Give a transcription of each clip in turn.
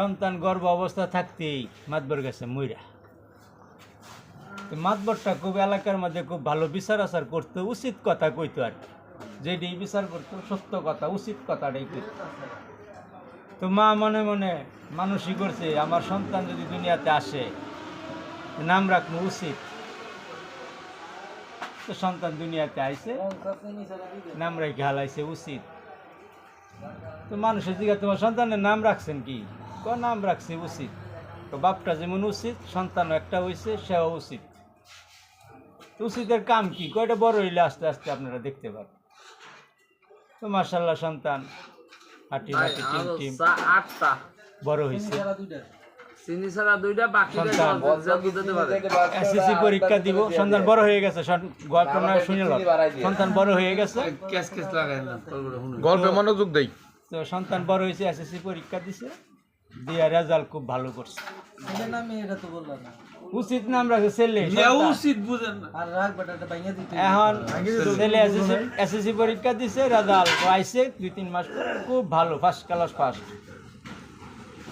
সন্তান গর্ভ অবস্থা থাকতেই মাতবর গেছে মইরা। তো মাতবরটা খুব এলাকার মধ্যে খুব ভালো বিচার আচার করতো, উচিত কথা কইতো আর কি, যেটি বিচার করতো সত্য কথা উচিত কথাটাই কইতো। তো মা মনে মনে মানুষই করছে আমার সন্তান যদি দুনিয়াতে আসে নাম রাখনো উচিত। তো সন্তান দুনিয়াতে আইছে, নাম রেখে হালাইছে উচিত। তো মানুষের দিকে তোমার সন্তানের নাম রাখছেন কি? নাম রাখছে উচিত। তো বাপটা যেমন উচিত, সন্তানও একটা হয়েছে, সেও উচিত। তো উচিতের কাম কি? কয়টা বড় হইলে আস্তে আস্তে আপনারা দেখতে পাবেন। তো মাশাআল্লাহ সন্তান হাঁটি হাঁটি টিম টিম বড় হয়েছে। এসএসসি পরীক্ষা দিব, সন্তান বড় হয়ে গেছে। গল্পটা শুনে নাও, সন্তান বড় হয়ে গেছে, গল্পে মনোযোগ দেই। তো সন্তান বড় হয়েছে, এসএসসি পরীক্ষা দিছে, দিয়া রেজাল্ট খুব ভালো করছে। উচিত নাম রাখছে ছেলে, এখন ছেলে এসএসসি পরীক্ষা দিছে, রেজাল্ট আইছে 2-3 মাস পরে, খুব ভালো, ফার্স্ট ক্লাস ফার্স্ট।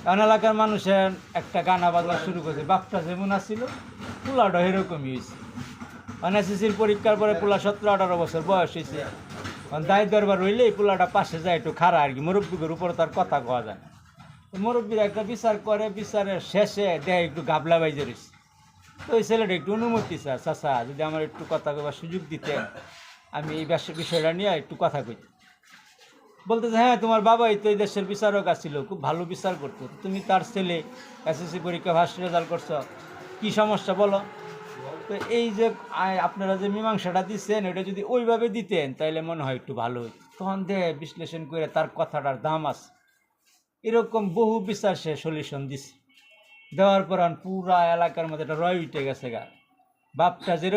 এখন এলাকার মানুষের একটা গানা বাজনা শুরু করছে, বাপটা যেমন আসছিল পোলাটা এরকমই হয়েছে। মানে এসএসসির পরীক্ষার পরে পোলা 17-18 বছর বয়স হয়েছে। দায় দরবার হইলে এই পোলাটা পাশে যায় একটু খাড়া আর কি, মুরব্বীদের উপরে তার কথা কওয়া যায় না। মুরব্বীরা একটা বিচার করে, বিচারের শেষে দেয় একটু গাবলা বাইজে রয়েছে। তো ওই ছেলেটা একটু অনুমতি চায়, চাচা যদি আমার একটু কথা কবার সুযোগ দিতেন, আমি এই বিষয়টা নিয়ে একটু কথা কইতে। বলতেছে হ্যাঁ তোমার বাবাই তো এই দেশের বিচারক আসছিল, খুব ভালো বিচার করতো, তুমি তার ছেলে এসএসসি পরীক্ষা ফার্স্ট রেজাল্ট করছো, কী সমস্যা বলো। তো এই যে আপনারা যে মীমাংসাটা দিচ্ছেন ওইটা যদি ওইভাবে দিতেন তাহলে মনে হয় একটু ভালো হইত। তখন বিশ্লেষণ করে তার কথাটার দাম আছে, এরকম বহু বিচার সে সলিউশন দিছে। দেওয়ার পর পুরা এলাকার মধ্যে একটা রয় উঠে গেছে গা, বাপটা যেরকম